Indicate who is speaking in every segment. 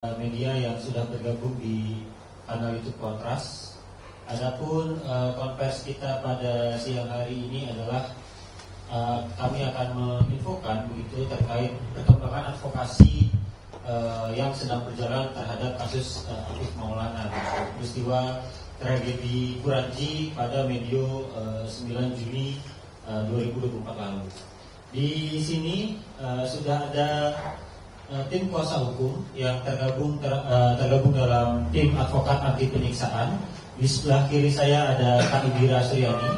Speaker 1: media yang sudah bergabung di kanal YouTube Kontras. Adapun konversi kita pada siang hari ini adalah kami akan menginfokan begitu terkait perkembangan advokasi yang sedang berjalan terhadap kasus Afif Maulana, peristiwa tragedi Kuranji pada medio 9 Juni 2024 lalu. Di sini sudah ada tim kuasa hukum yang tergabung dalam tim advokat anti penyiksaan. Di sebelah kiri saya ada Kak Ibira Suryani,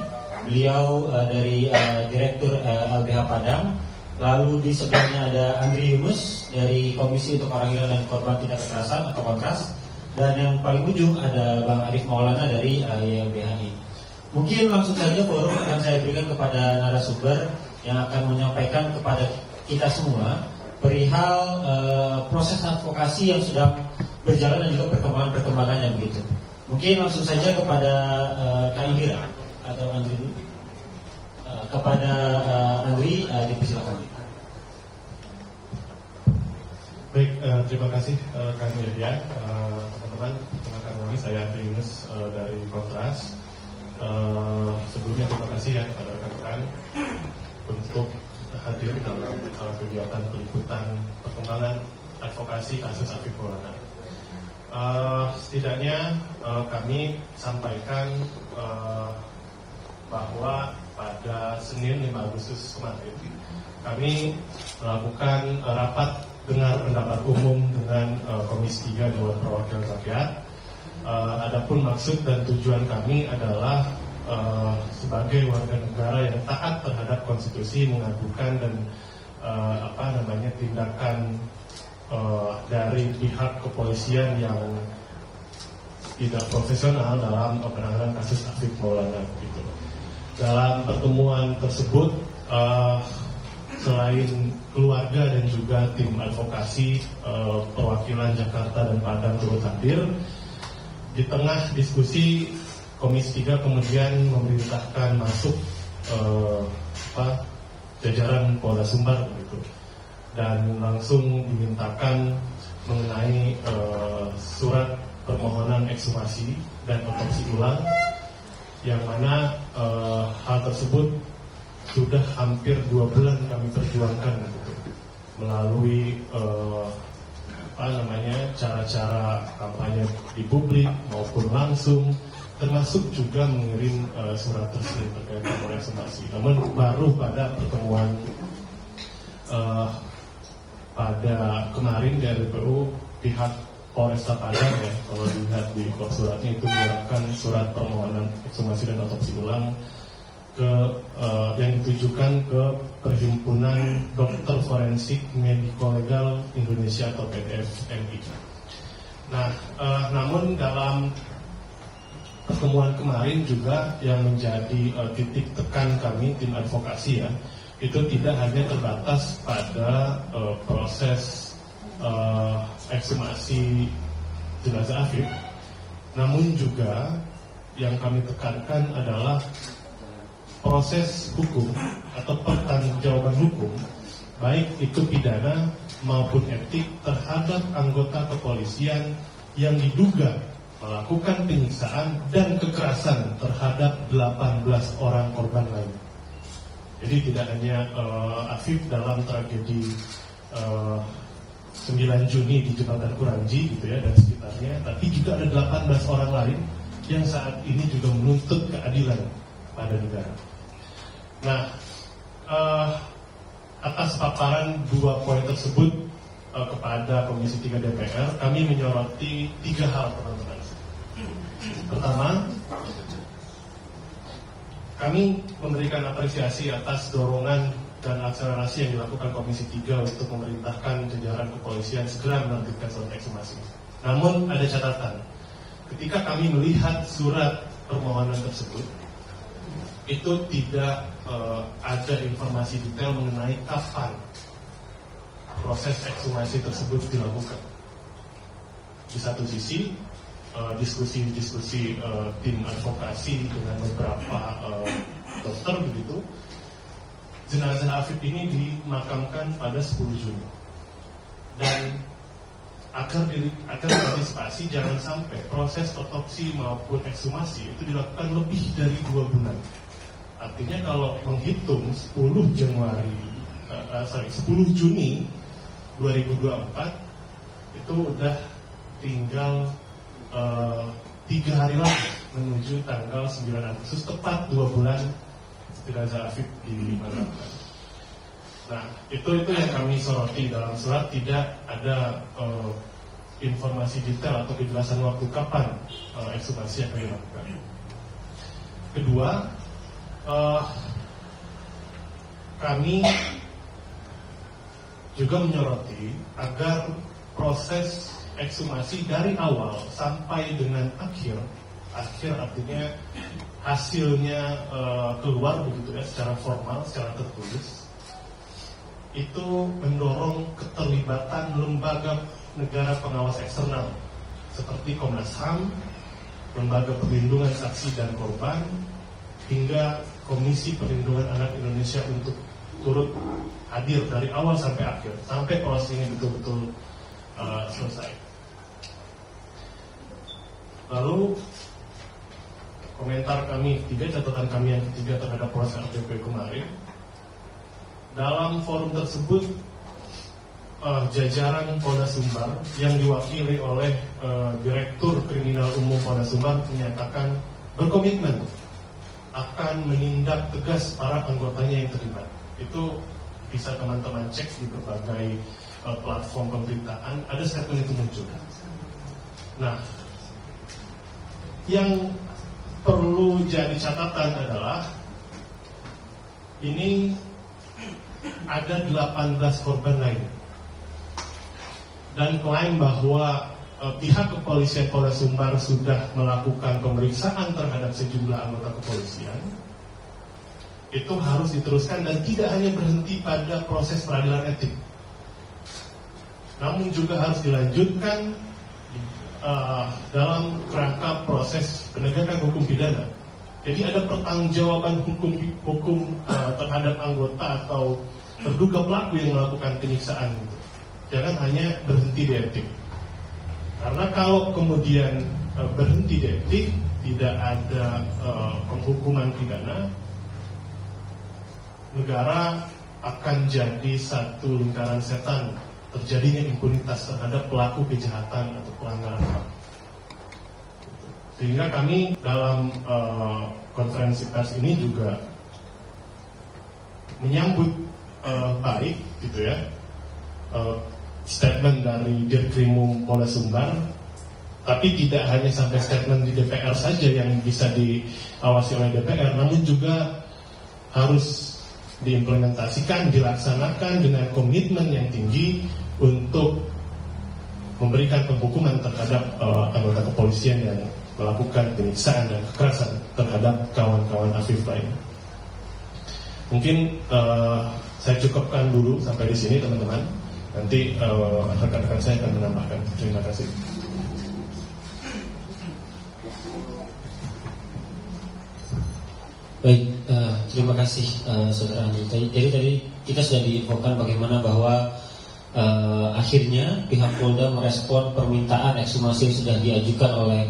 Speaker 1: beliau dari Direktur LBH Padang. Lalu di sebelahnya ada Andri Yunus dari Komisi untuk Orang Hilang dan Korban Tindak Kekerasan atau Kontras. Dan yang paling ujung ada Bang Arif Maulana dari YLBHI. Mungkin langsung saja forum akan saya berikan kepada narasumber yang akan menyampaikan kepada kita semua perihal proses advokasi yang sedang berjalan dan juga perkembangannya begitu. Mungkin langsung saja kepada Kak Indira atau Andri dulu. Kepada Andri, dipersilakan.
Speaker 2: Baik, terima kasih Kak Mirya. Teman-teman, perkenalkan kami, saya Andri Yunus dari Kontras. Sebelumnya terima kasih ya kepada rekan-rekan untuk hadir dalam kegiatan peliputan perkembangan advokasi kasus Afif Maulana. Setidaknya kami sampaikan bahwa pada Senin 5 Agustus kemarin kami melakukan rapat dengar pendapat umum dengan Komisi 3 Dewan Perwakilan Rakyat. Adapun maksud dan tujuan kami adalah sebagai warga negara yang taat terhadap konstitusi mengadukan dan tindakan dari pihak kepolisian yang tidak profesional dalam penanganan kasus Afif Maulana. Gitu. Dalam pertemuan tersebut, selain keluarga dan juga tim advokasi perwakilan Jakarta dan Padang turut hadir, di tengah diskusi Komisi 3 kemudian memerintahkan masuk jajaran Polda Sumbar begitu, dan langsung dimintakan mengenai surat permohonan ekshumasi dan otopsi ulang, yang mana hal tersebut sudah hampir 2 bulan kami perjuangkan gitu, melalui cara-cara kampanye di publik maupun langsung, termasuk juga mengirim surat resmi terkait dengan ekshumasi. Namun baru pada pertemuan pada kemarin di RPU pihak Polresta Padang ya, kalau dilihat di suratnya itu menyerahkan surat permohonan ekshumasi dan otopsi ulang ke yang ditujukan ke Perhimpunan Dokter Forensik Mediko Legal Indonesia atau PDFMI. Nah, namun dalam pertemuan kemarin juga yang menjadi titik tekan kami tim advokasi ya, itu tidak hanya terbatas pada proses ekshumasi jenazah Afif, namun juga yang kami tekankan adalah proses hukum atau pertanggungjawaban hukum, baik itu pidana maupun etik, terhadap anggota kepolisian yang diduga melakukan penyiksaan dan kekerasan terhadap 18 orang korban lain. Jadi tidak hanya Afif dalam tragedi 9 Juni di Jembatan Kuranji gitu ya dan sekitarnya, tapi juga ada 18 orang lain yang saat ini juga menuntut keadilan pada negara. Nah, atas paparan 2 poin tersebut kepada Komisi 3 DPR, kami menyoroti 3 hal, teman-teman. Pertama, kami memberikan apresiasi atas dorongan dan akselerasi yang dilakukan Komisi 3 untuk memerintahkan jajaran kepolisian segera menerbitkan surat ekshumasi. Namun ada catatan, ketika kami melihat surat permohonan tersebut, itu tidak ada informasi detail mengenai kapan proses ekshumasi tersebut dilakukan. Di satu sisi, diskusi-diskusi tim advokasi dengan beberapa dokter begitu, jenazah Afif ini dimakamkan pada 10 Juni. Dan agar diantisipasi jangan sampai proses otopsi maupun ekshumasi itu dilakukan lebih dari 2 bulan. Artinya kalau menghitung 10 Juni 2024 itu udah tinggal 3 hari lagi menuju tanggal 9 Agustus, tepat 2 bulan jenazah Afif dimakamkan. Nah, itu yang kami soroti dalam surat. Tidak ada informasi detail atau kejelasan waktu kapan ekshumasi akan dilakukan. Kedua, kami juga menyoroti agar proses ekshumasi dari awal sampai dengan akhir artinya hasilnya keluar begitu ya, secara formal, secara tertulis, itu mendorong keterlibatan lembaga negara pengawas eksternal seperti Komnas HAM, Lembaga Perlindungan Saksi dan Korban, hingga Komisi Perlindungan Anak Indonesia untuk turut hadir dari awal sampai akhir, sampai proses ini betul-betul selesai. Lalu komentar kami ketiga, catatan kami yang ketiga terhadap proses RDP kemarin. Dalam forum tersebut, jajaran Polda Sumbar yang diwakili oleh Direktur Kriminal Umum Polda Sumbar menyatakan berkomitmen akan menindak tegas para anggotanya yang terlibat. Itu bisa teman-teman cek di berbagai platform pemberitaan, ada statement itu muncul. Nah, yang perlu jadi catatan adalah ini ada 18 korban lain, dan klaim bahwa pihak kepolisian Polda Sumbar sudah melakukan pemeriksaan terhadap sejumlah anggota kepolisian itu harus diteruskan dan tidak hanya berhenti pada proses peradilan etik, namun juga harus dilanjutkan dalam kerangka proses penegakan hukum pidana. Jadi ada pertanggungjawaban hukum terhadap anggota atau terduga pelaku yang melakukan penyiksaan. Jangan hanya berhenti di etik. Karena kalau kemudian berhenti di etik, tidak ada penghukuman pidana, negara akan jadi satu lingkaran setan, terjadinya impunitas terhadap pelaku kejahatan atau pelanggaran HAM. Sehingga kami dalam konferensi pers ini juga menyambut baik gitu ya statement dari Dirkrimum Polda Sumbar, tapi tidak hanya sampai statement di DPR saja yang bisa diawasi oleh DPR, namun juga harus diimplementasikan, dilaksanakan dengan komitmen yang tinggi untuk memberikan penghukuman terhadap anggota kepolisian yang melakukan penyiksaan dan kekerasan terhadap kawan-kawan Afif lain. Mungkin saya cukupkan dulu sampai di sini, teman-teman. Nanti rekan-rekan saya akan menambahkan. Terima kasih.
Speaker 1: Baik, terima kasih Saudara Andi. Jadi tadi kita sudah diinfokan bagaimana bahwa akhirnya pihak Polda merespon permintaan ekshumasi yang sudah diajukan oleh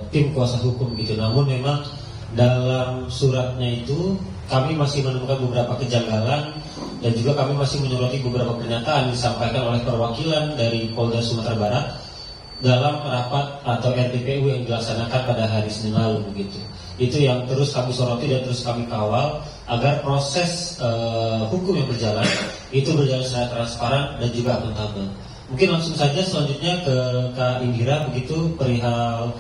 Speaker 1: tim kuasa hukum gitu. Namun memang dalam suratnya itu kami masih menemukan beberapa kejanggalan dan juga kami masih menyoroti beberapa pernyataan disampaikan oleh perwakilan dari Polda Sumatera Barat dalam rapat atau RPPU yang dilaksanakan pada hari Senin lalu begitu. Itu yang terus kami soroti dan terus kami kawal agar proses hukum yang berjalan itu berjalan secara transparan dan juga akuntabel. Mungkin langsung saja selanjutnya ke Kak Indira begitu perihal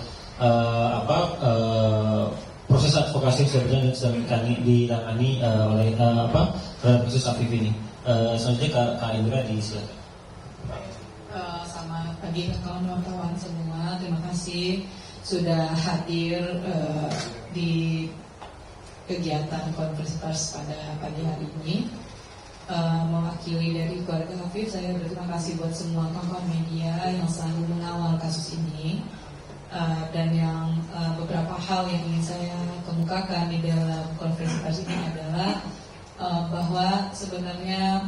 Speaker 1: proses advokasi yang sudah berjalan dan sedang ditangani oleh terhadap kasus Afif ini. Selanjutnya Kak Indira disilakan.
Speaker 3: Selamat pagi kawan wartawan semua. Terima kasih sudah hadir di kegiatan konferensi pers pada pagi hari ini. Mewakili dari keluarga Afif, saya berterima kasih buat semua kawan media yang selalu mengawal kasus ini, dan yang beberapa hal yang ingin saya kemukakan di dalam konferensi pers ini adalah bahwa sebenarnya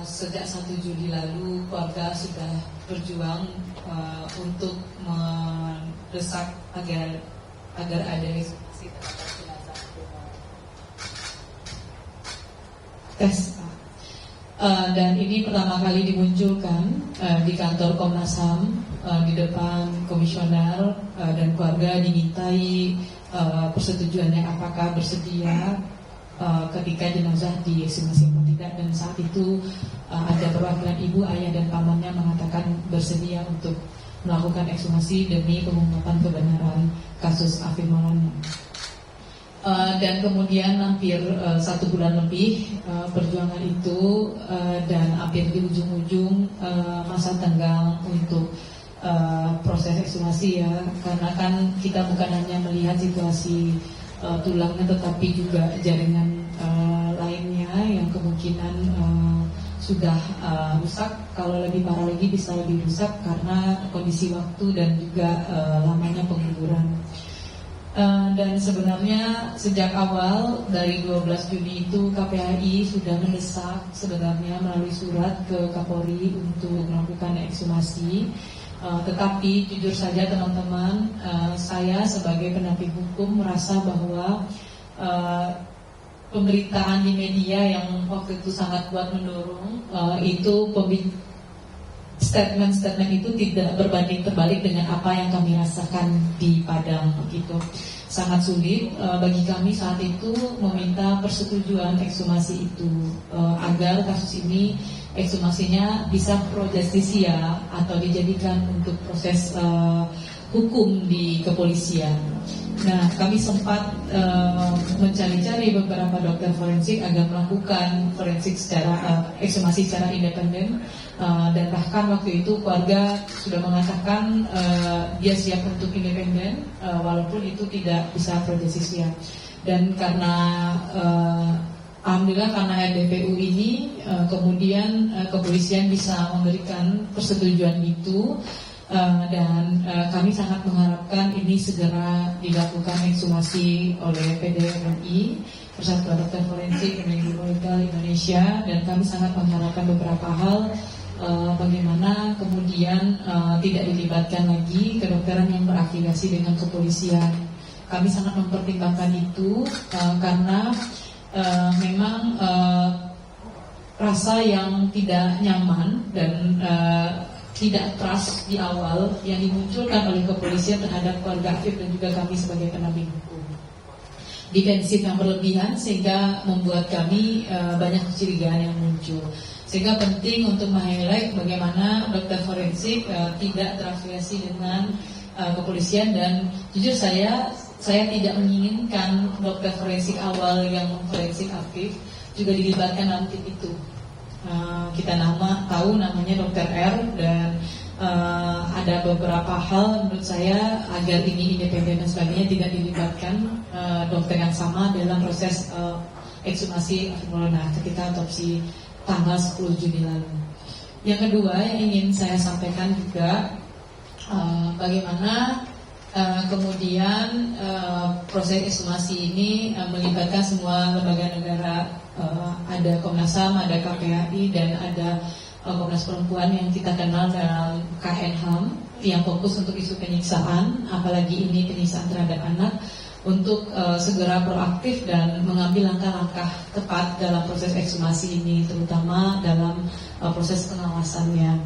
Speaker 3: sejak 1 Juli lalu keluarga sudah berjuang untuk mendesak agar ada ekshumasi terhadap jenazah tes. Dan ini pertama kali dimunculkan di kantor Komnas HAM, di depan komisioner dan keluarga dimintai persetujuannya apakah bersedia ketika jenazah diekshumasi atau tidak, dan saat itu ada perwakilan ibu, ayah dan pamannya mengatakan bersedia untuk melakukan ekshumasi demi pengungkapan kebenaran kasus Afif Maulana. Dan kemudian hampir 1 bulan lebih perjuangan itu dan hampir di ujung-ujung masa tenggang untuk proses ekshumasi ya, karena kan kita bukan hanya melihat situasi tulangnya tetapi juga jaringan lainnya yang kemungkinan sudah rusak. Kalau lebih parah lagi bisa lebih rusak karena kondisi waktu dan juga lamanya penguburan. Dan sebenarnya sejak awal dari 12 Juni itu KPAI sudah mendesak sebenarnya melalui surat ke Kapolri untuk melakukan ekshumasi. Tetapi jujur saja teman-teman, saya sebagai pendamping hukum merasa bahwa pemberitaan di media yang waktu itu sangat kuat mendorong itu statement-statement itu tidak berbanding terbalik dengan apa yang kami rasakan di Padang. Begitu sangat sulit bagi kami saat itu meminta persetujuan ekshumasi itu agar kasus ini ekshumasinya bisa pro justisia atau dijadikan untuk proses hukum di kepolisian. Nah, kami sempat mencari-cari beberapa dokter forensik agar melakukan forensik secara ekshumasi secara independen, dan bahkan waktu itu keluarga sudah mengatakan dia siap untuk independen walaupun itu tidak bisa pro justisia. Dan karena alhamdulillah karena RDPU ini kemudian kepolisian bisa memberikan persetujuan itu. Dan kami sangat mengharapkan ini segera dilakukan ekshumasi oleh PDMI, Persatuan Dokter Forensik Legal Indonesia, dan kami sangat mengharapkan beberapa hal, bagaimana kemudian tidak dilibatkan lagi kedokteran yang berafiliasi dengan kepolisian. Kami sangat mempertimbangkan itu karena memang rasa yang tidak nyaman dan tidak trust di awal yang dimunculkan oleh kepolisian terhadap keluarga Afif dan juga kami sebagai pendamping hukum. Defensif yang berlebihan sehingga membuat kami banyak kecurigaan yang muncul. Sehingga penting untuk meng-highlight bagaimana dokter forensik tidak terafiliasi dengan kepolisian, dan jujur saya tidak menginginkan dokter forensik awal yang forensik Afif juga dilibatkan dalam tim itu. Kita tahu namanya Dr. R, dan ada beberapa hal menurut saya agar ini independen dan sebagainya tidak dilibatkan dokter yang sama dalam proses ekshumasi Afif Maulana ketika otopsi tanggal 10 Juni lalu. Yang kedua yang ingin saya sampaikan juga bagaimana kemudian proses ekshumasi ini melibatkan semua lembaga negara. Ada Komnas HAM, ada KPAI, dan ada Komnas Perempuan yang kita kenal dalam KN HAM yang fokus untuk isu penyiksaan, apalagi ini penyiksaan terhadap anak, untuk segera proaktif dan mengambil langkah-langkah tepat dalam proses ekshumasi ini, terutama dalam proses pengawasannya.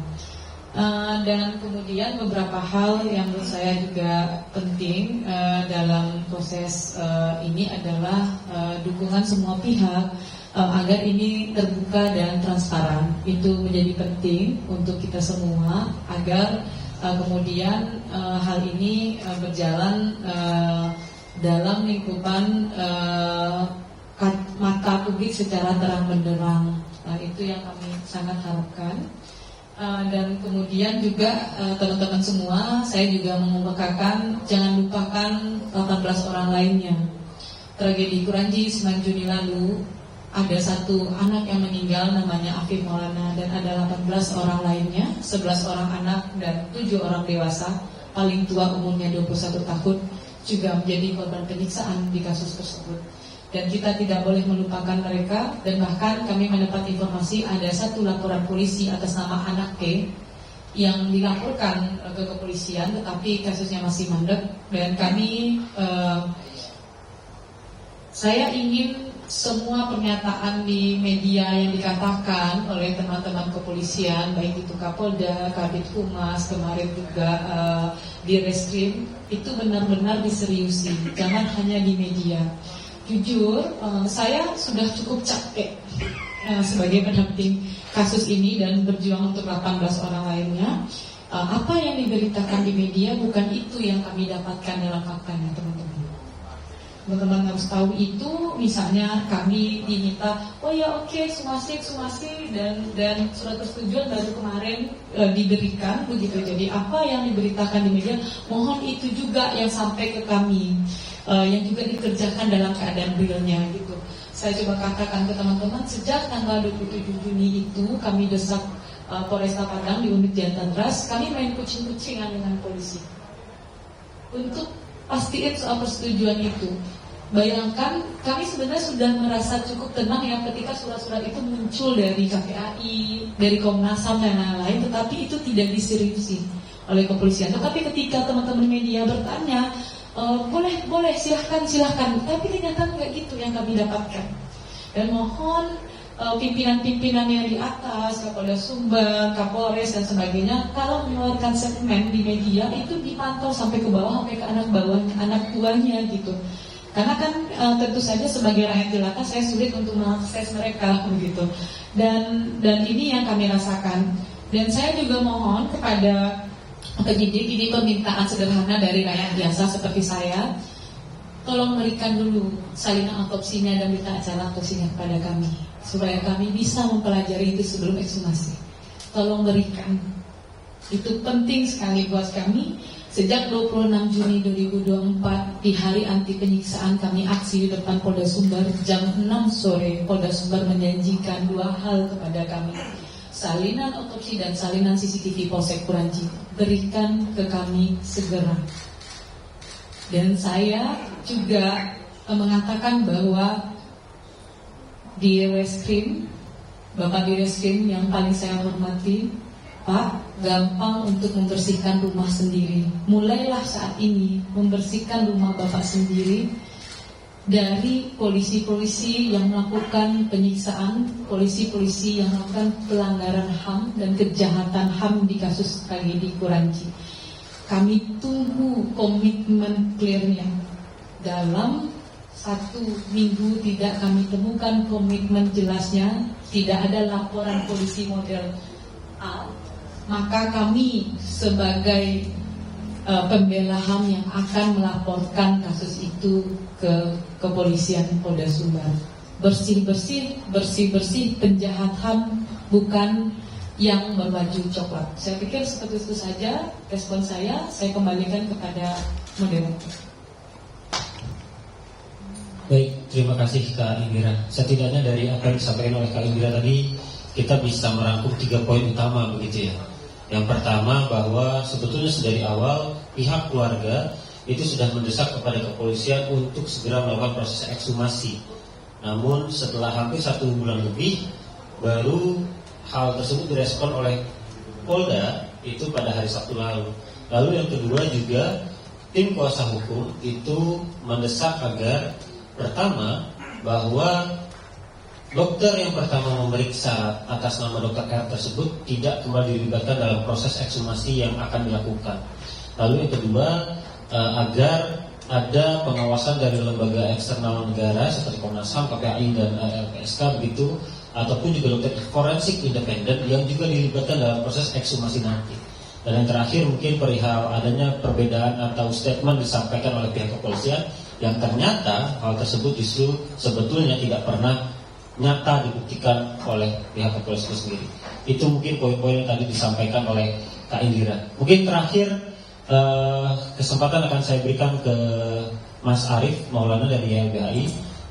Speaker 3: Dan kemudian beberapa hal yang menurut saya juga penting dalam proses ini adalah dukungan semua pihak agar ini terbuka dan transparan. Itu menjadi penting untuk kita semua agar kemudian hal ini berjalan dalam lingkupan mata publik secara terang benderang. Itu yang kami sangat harapkan. Dan kemudian juga teman-teman semua, saya juga mengumpulkan jangan lupakan 18 orang lainnya. Tragedi Kuranji 9 Juni lalu ada satu anak yang meninggal namanya Afif Maulana, dan ada 18 orang lainnya, 11 orang anak dan 7 orang dewasa, paling tua umurnya 21 tahun, juga menjadi korban penyiksaan di kasus tersebut. Dan kita tidak boleh melupakan mereka. Dan bahkan kami mendapat informasi ada satu laporan polisi atas nama anak K yang dilaporkan ke kepolisian, tetapi kasusnya masih mandek. Dan kami, saya ingin semua pernyataan di media yang dikatakan oleh teman-teman kepolisian, baik itu Kapolda, Kabid Humas, kemarin juga di Reskrim, itu benar-benar diseriusi, jangan hanya di media. Jujur, saya sudah cukup capek sebagai pendamping kasus ini dan berjuang untuk 18 orang lainnya. Apa yang diberitakan di media bukan itu yang kami dapatkan dalam faktanya, teman-teman. Teman-teman harus tahu itu. Misalnya kami diminta, oh ya oke, sumasi dan surat persetujuan baru kemarin diberikan begitu. Jadi apa yang diberitakan di media, mohon itu juga yang sampai ke kami, yang juga dikerjakan dalam keadaan realnya gitu. Saya coba katakan ke teman-teman, sejak tanggal 27 Juni itu kami desak Polresta Padang di unit Jantandras, kami main kucing-kucingan dengan polisi untuk pastiin soal persetujuan itu. Bayangkan, kami sebenarnya sudah merasa cukup tenang ya ketika surat-surat itu muncul dari KPAI, dari Komnas HAM dan lain-lain, tetapi itu tidak diseriusi oleh kepolisian. Tetapi ketika teman-teman media bertanya, boleh silahkan, tapi ternyata nggak gitu yang kami dapatkan. Dan mohon pimpinan-pimpinan yang di atas, Kapolda Sumbar, Kapolres dan sebagainya, kalau mengeluarkan statement di media itu dipantau sampai ke bawah, sampai ke anak buahnya gitu. Karena kan tentu saja sebagai rakyat jelata saya sulit untuk mengakses mereka begitu. Dan ini yang kami rasakan. Dan saya juga mohon kepada penyidik, ini permintaan sederhana dari rakyat biasa seperti saya, tolong berikan dulu salinan otopsinya dan berita acara otopsinya kepada kami, supaya kami bisa mempelajari itu sebelum ekshumasi. Tolong berikan, itu penting sekali buat kami. Sejak 26 Juni 2024 di hari anti penyiksaan kami aksi di depan Polda Sumbar jam 6 sore. Polda Sumbar menjanjikan 2 hal kepada kami, salinan otopsi dan salinan CCTV Polsek Kuranci. Berikan ke kami segera. Dan saya juga mengatakan bahwa di Reskrim, Bapak di Reskrim yang paling saya hormati, Pak, gampang untuk membersihkan rumah sendiri. Mulailah saat ini membersihkan rumah Bapak sendiri dari polisi-polisi yang melakukan penyiksaan, polisi-polisi yang melakukan pelanggaran HAM dan kejahatan HAM di kasus tragedi Kuranci. Kami tunggu komitmen clearnya. Dalam 1 minggu tidak kami temukan komitmen jelasnya, tidak ada laporan polisi model A, maka kami sebagai pembela HAM yang akan melaporkan kasus itu ke kepolisian Polda Sumbar. Bersih-bersih penjahat HAM, bukan yang berbaju coklat. Saya pikir seperti itu saja respon saya kembalikan kepada moderator.
Speaker 1: Baik, terima kasih Kak Indira. Setidaknya dari apa yang disampaikan oleh Kak Indira tadi, kita bisa merangkum 3 poin utama begitu ya. Yang pertama, bahwa sebetulnya dari awal pihak keluarga itu sudah mendesak kepada kepolisian untuk segera melakukan proses ekshumasi. Namun setelah hampir 1 bulan lebih, baru hal tersebut direspon oleh Polda itu pada hari Sabtu lalu. Lalu yang kedua juga, tim kuasa hukum itu mendesak agar pertama, bahwa dokter yang pertama memeriksa atas nama Dr. R tersebut tidak kembali dilibatkan dalam proses ekshumasi yang akan dilakukan. Lalu yang kedua, agar ada pengawasan dari lembaga eksternal negara seperti Komnas HAM, KPAI dan LPSK begitu, ataupun juga dokter forensik independen yang juga dilibatkan dalam proses ekshumasi nanti. Dan yang terakhir mungkin perihal adanya perbedaan atau statement disampaikan oleh pihak kepolisian yang ternyata hal tersebut justru sebetulnya tidak pernah nyata dibuktikan oleh pihak kepolisian sendiri. Itu mungkin poin-poin yang tadi disampaikan oleh Kak Indira. Mungkin terakhir kesempatan akan saya berikan ke Mas Arief Maulana dari YLBHI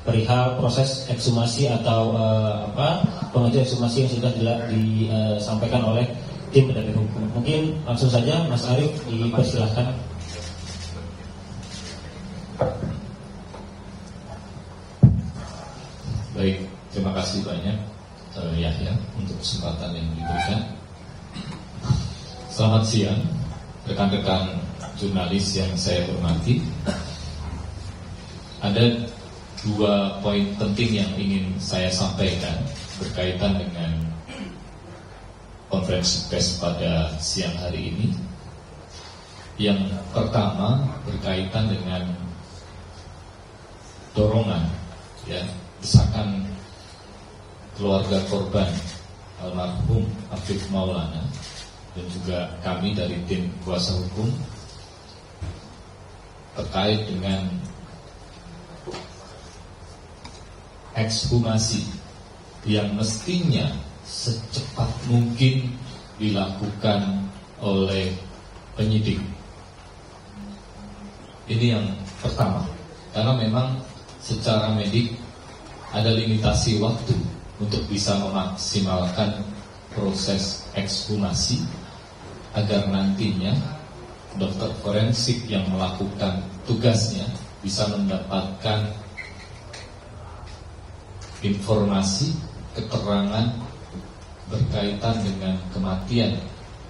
Speaker 1: perihal proses ekshumasi atau pengajuan ekshumasi yang sudah disampaikan oleh tim pendamping hukum. Mungkin langsung saja Mas Arief dipersilahkan.
Speaker 4: Baik, terima kasih banyak Yahya untuk kesempatan yang diberikan. Selamat siang, rekan-rekan jurnalis yang saya hormati. Ada 2 poin penting yang ingin saya sampaikan berkaitan dengan konferensi pers pada siang hari ini. Yang pertama berkaitan dengan dorongan, desakan keluarga korban almarhum Afif Maulana dan juga kami dari tim kuasa hukum terkait dengan ekshumasi yang mestinya secepat mungkin dilakukan oleh penyidik. Ini yang pertama, karena memang secara medik ada limitasi waktu untuk bisa memaksimalkan proses ekshumasi agar nantinya dokter forensik yang melakukan tugasnya bisa mendapatkan informasi, keterangan berkaitan dengan kematian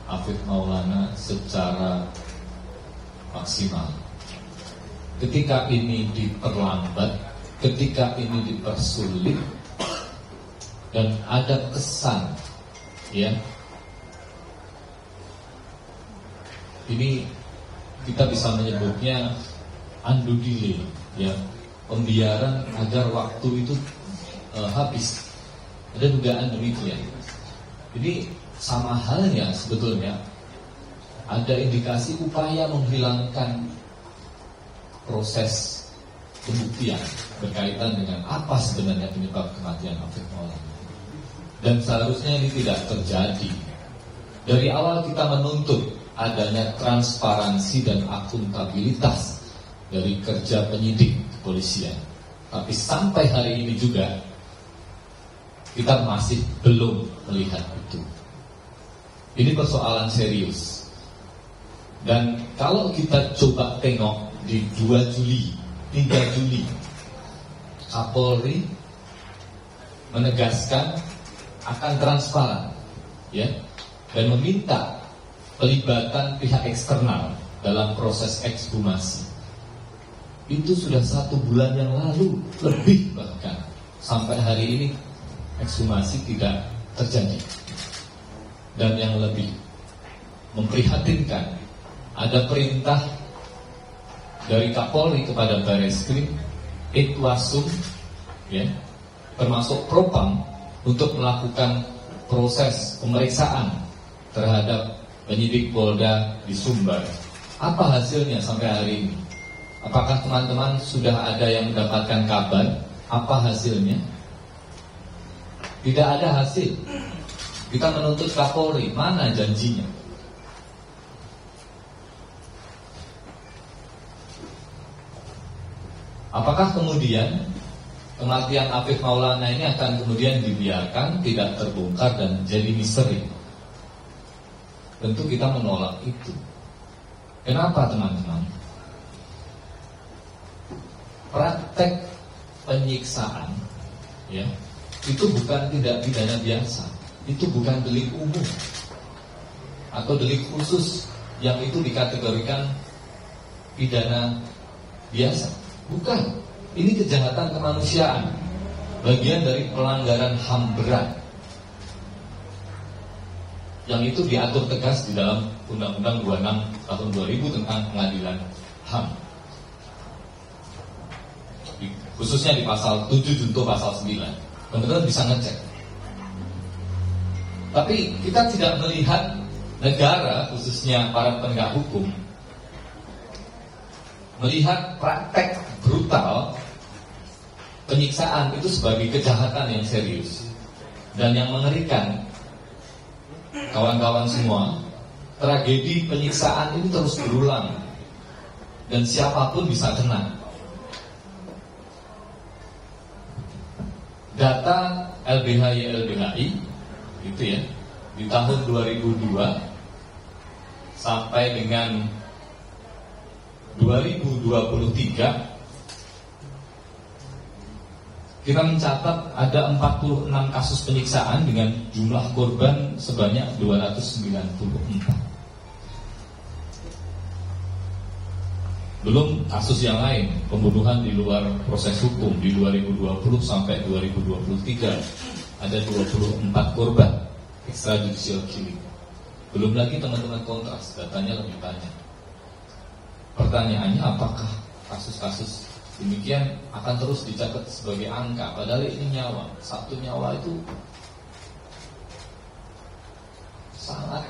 Speaker 4: Afif Maulana secara maksimal. Ketika ini diperlambat, ketika ini dipersulit, dan ada kesan, ini kita bisa menyebutnya undue delay, pembiaran agar waktu itu habis. Ada dugaan demikian. Ini sama halnya sebetulnya ada indikasi upaya menghilangkan proses pembuktian berkaitan dengan apa sebenarnya penyebab kematian Afif Maulana. Dan seharusnya ini tidak terjadi. Dari awal kita menuntut adanya transparansi dan akuntabilitas dari kerja penyidik kepolisian. Tapi sampai hari ini juga kita masih belum melihat itu. Ini persoalan serius. Dan kalau kita coba tengok di 2 Juli, 3 Juli, Kapolri menegaskan akan transparan, dan meminta pelibatan pihak eksternal dalam proses ekshumasi. Itu sudah 1 bulan yang lalu, lebih bahkan. Sampai hari ini ekshumasi tidak terjadi. Dan yang lebih memprihatinkan, ada perintah dari Kapolri kepada Bareskrim, Itwasum, termasuk Propam, untuk melakukan proses pemeriksaan terhadap penyidik Polda di Sumbar. Apa hasilnya sampai hari ini? Apakah teman-teman sudah ada yang mendapatkan kabar? Apa hasilnya? Tidak ada hasil. Kita menuntut Kapolri, mana janjinya? Apakah kemudian kematian Afif Maulana ini akan kemudian dibiarkan, tidak terbongkar dan jadi misteri? Tentu kita menolak itu. Kenapa teman-teman? Praktek penyiksaan, itu bukan tindak pidana biasa. Itu bukan delik umum atau delik khusus yang itu dikategorikan pidana biasa. Bukan. Ini kejahatan kemanusiaan, bagian dari pelanggaran HAM berat yang itu diatur tegas di dalam Undang-Undang 26 tahun 2000 tentang pengadilan HAM, khususnya di pasal 7 junto pasal 9. Teman-teman bisa ngecek. Tapi kita tidak melihat negara, khususnya para penegak hukum, melihat praktek brutal penyiksaan itu sebagai kejahatan yang serius. Dan yang mengerikan, kawan-kawan semua, tragedi penyiksaan ini terus berulang dan siapapun bisa kena. Data LBH-YLBHI di tahun 2002 sampai dengan 2023 kita mencatat ada 46 kasus penyiksaan dengan jumlah korban sebanyak 294. Belum kasus yang lain, pembunuhan di luar proses hukum di 2020 sampai 2023 ada 24 korban extrajudicial killing. Belum lagi teman-teman kontras, datanya lebih banyak. Pertanyaannya, apakah kasus-kasus demikian akan terus dicatat sebagai angka? Padahal ini nyawa, satu nyawa itu sangat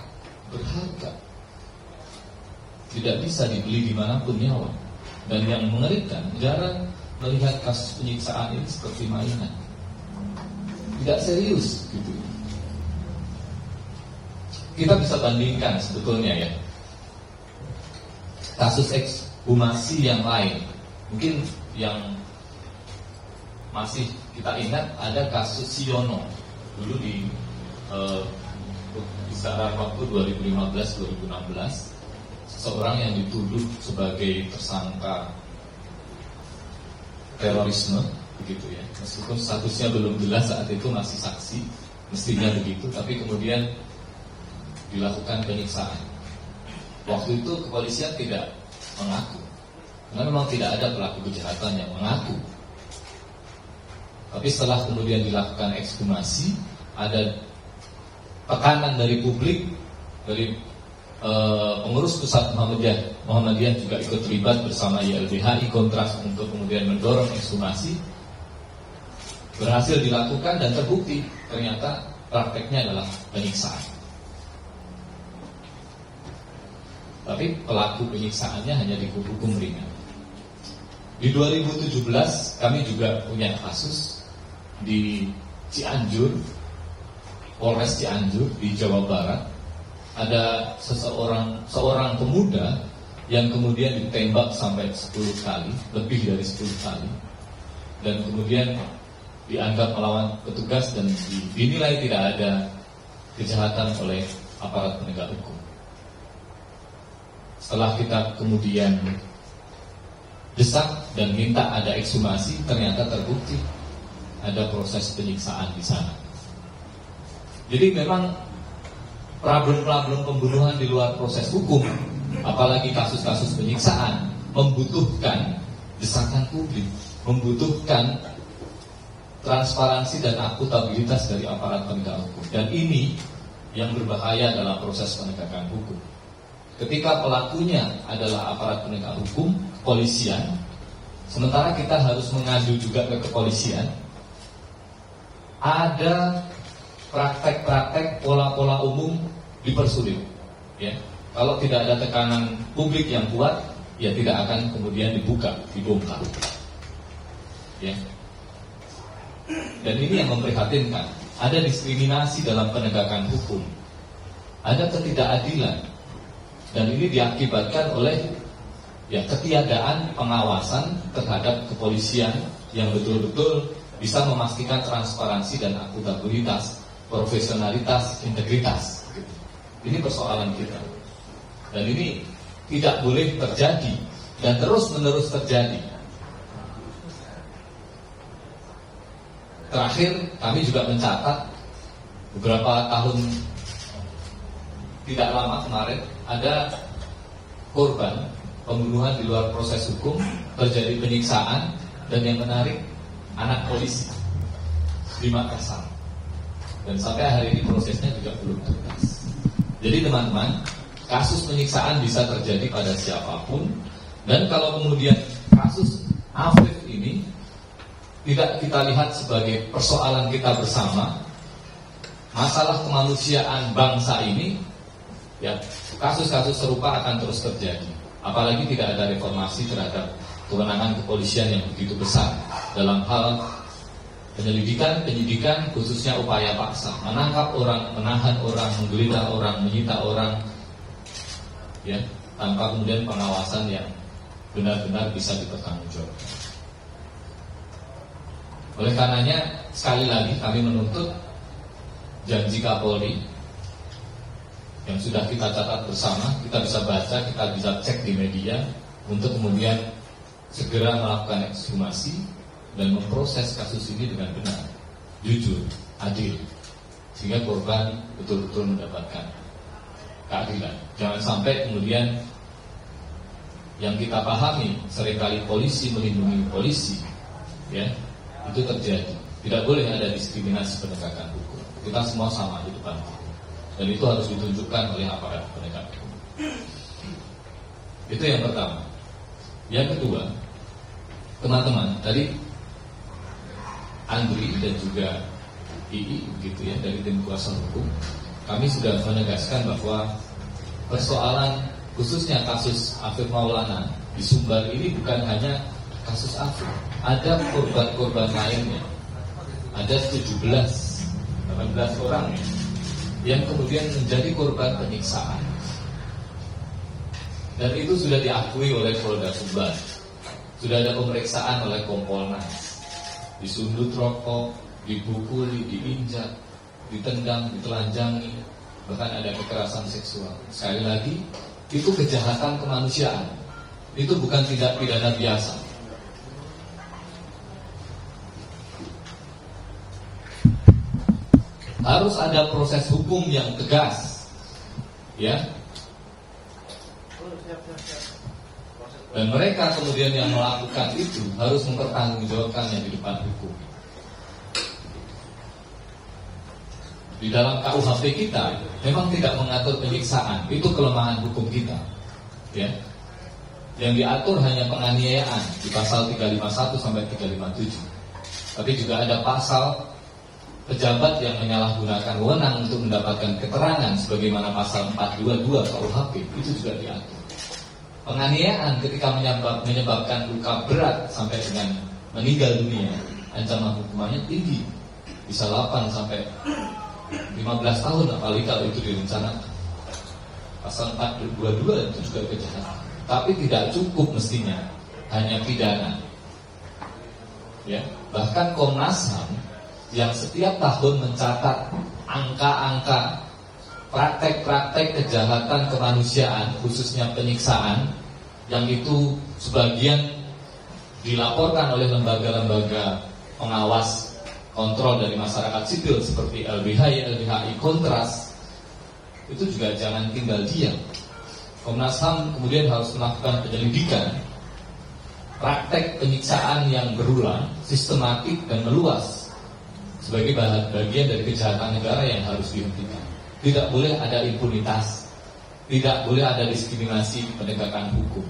Speaker 4: berharga, tidak bisa dibeli dimanapun nyawa. Dan yang mengerikan, jarang melihat kasus penyiksaan ini seperti mainan, tidak serius gitu. Kita bisa bandingkan sebetulnya ya, kasus ekshumasi yang lain. Mungkin yang masih kita ingat ada kasus Siono dulu di kisaran waktu 2015-2016, seseorang yang dituduh sebagai tersangka terorisme, begitu ya. Meskipun statusnya belum jelas saat itu, masih saksi, mestinya begitu, tapi kemudian dilakukan penyiksaan. Waktu itu kepolisian tidak mengaku, karena memang tidak ada pelaku kejahatan yang mengaku. Tapi setelah kemudian dilakukan ekshumasi, ada tekanan dari publik, dari pengurus pusat Muhammadiyah juga ikut terlibat bersama YLBHI Kontras untuk kemudian mendorong ekshumasi. Berhasil dilakukan dan terbukti ternyata prakteknya adalah penyiksaan. Tapi pelaku penyiksaannya hanya dihukum ringan. Di 2017 kami juga punya kasus di Cianjur, Polres Cianjur di Jawa Barat. Ada seorang pemuda yang kemudian ditembak sampai 10 kali, lebih dari 10 kali, dan kemudian dianggap melawan petugas dan dinilai tidak ada kejahatan oleh aparat penegak hukum. Setelah kita kemudian desak dan minta ada ekshumasi, ternyata terbukti ada proses penyiksaan di sana. Jadi memang problem-problem pembunuhan di luar proses hukum, apalagi kasus-kasus penyiksaan, membutuhkan desakan publik, membutuhkan transparansi dan akuntabilitas dari aparat penegak hukum. Dan ini yang berbahaya dalam proses penegakan hukum. Ketika pelakunya adalah aparat penegak hukum, kepolisian, sementara kita harus mengadu juga ke kepolisian, ada praktek-praktek pola-pola umum dipersulit. Ya. Kalau tidak ada tekanan publik yang kuat, ya tidak akan kemudian dibongkar. Ya. Dan ini yang memprihatinkan. Ada diskriminasi dalam penegakan hukum, ada ketidakadilan. Dan ini diakibatkan oleh ketiadaan pengawasan terhadap kepolisian yang betul-betul bisa memastikan transparansi dan akuntabilitas, profesionalitas, integritas. Ini persoalan kita. Dan ini tidak boleh terjadi dan terus-menerus terjadi. Terakhir, kami juga mencatat beberapa tahun tidak lama kemarin ada korban pembunuhan di luar proses hukum, terjadi penyiksaan, dan yang menarik anak polisi di Makassar. Dan sampai hari ini prosesnya juga belum tuntas. Jadi teman-teman, kasus penyiksaan bisa terjadi pada siapapun. Dan kalau kemudian kasus Afif ini tidak kita lihat sebagai persoalan kita bersama, masalah kemanusiaan bangsa ini, ya kasus-kasus serupa akan terus terjadi. Apalagi tidak ada reformasi terhadap kewenangan kepolisian yang begitu besar dalam hal penyelidikan, penyidikan, khususnya upaya paksa, menangkap orang, menahan orang, menggeledah orang, menyita orang, ya, tanpa kemudian pengawasan yang benar-benar bisa dipertanggungjawabkan. Oleh karenanya, sekali lagi kami menuntut janji Kapolri yang sudah kita catat bersama, kita bisa baca, kita bisa cek di media, untuk kemudian segera melakukan ekshumasi dan memproses kasus ini dengan benar, jujur, adil, sehingga korban betul-betul mendapatkan keadilan. Jangan sampai kemudian yang kita pahami seringkali polisi melindungi polisi, ya, itu terjadi. Tidak boleh ada diskriminasi penegakan hukum. Kita semua sama di depan hukum, dan itu harus ditunjukkan oleh aparat penegak hukum. Itu yang pertama. Yang kedua, teman-teman, tadi Andri dan juga II gitu ya, dari tim kuasa hukum, kami sudah menegaskan bahwa persoalan khususnya kasus Afif Maulana di Sumbar ini bukan hanya kasus Afif, ada korban-korban lainnya, ada 18 orang yang kemudian menjadi korban penyiksaan, dan itu sudah diakui oleh Polda Sumbar. Sudah ada pemeriksaan oleh Kompolnas, disundut rokok, dipukuli, diinjak, ditendang, ditelanjangi, bahkan ada kekerasan seksual. Sekali lagi, itu kejahatan kemanusiaan. Itu bukan tindak pidana biasa. Harus ada proses hukum yang tegas, ya. Dan mereka kemudian yang melakukan itu harus mempertanggungjawabkannya di depan hukum. Di dalam KUHP kita memang tidak mengatur penyiksaan, itu kelemahan hukum kita, ya. Yang diatur hanya penganiayaan di pasal 351 sampai 357. Tapi juga ada pasal pejabat yang menyalahgunakan wewenang untuk mendapatkan keterangan sebagaimana pasal 422 KUHP, itu juga diatur. Penganiayaan ketika menyebabkan luka berat sampai dengan meninggal dunia, ancaman hukumannya tinggi, bisa 8 sampai 15 tahun, apalagi kalau itu direncanakan. Pasal 422 itu juga kejahatan. Tapi tidak cukup mestinya hanya pidana, ya. Bahkan Komnas HAM yang setiap tahun mencatat angka-angka praktek-praktek kejahatan kemanusiaan, khususnya penyiksaan, yang itu sebagian dilaporkan oleh lembaga-lembaga pengawas kontrol dari masyarakat sipil seperti LBHI, LBHI, Kontras, itu juga jangan tinggal diam. Komnas HAM kemudian harus melakukan penyelidikan praktek penyiksaan yang berulang, sistematik dan meluas sebagai bagian dari kejahatan negara yang harus dihentikan. Tidak boleh ada impunitas, tidak boleh ada diskriminasi penegakan hukum.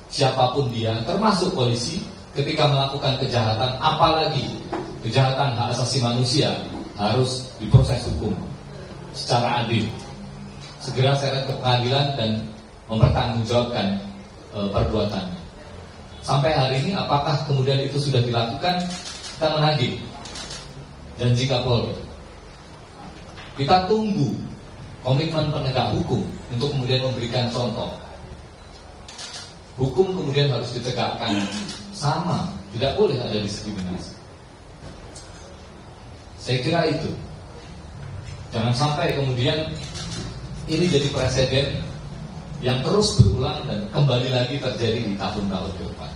Speaker 4: Siapapun dia, termasuk polisi, ketika melakukan kejahatan, apalagi kejahatan hak asasi manusia, harus diproses hukum secara adil. Segera seret ke pengadilan dan mempertanggungjawabkan perbuatannya. Sampai hari ini, apakah kemudian itu sudah dilakukan? Kita menagih janji Kapolri. Kita tunggu komitmen penegak hukum untuk kemudian memberikan contoh. Hukum kemudian harus ditegakkan sama, tidak boleh ada diskriminasi. Saya kira itu. Jangan sampai kemudian ini jadi presiden yang terus berulang dan kembali lagi terjadi di tahun-tahun ke depan.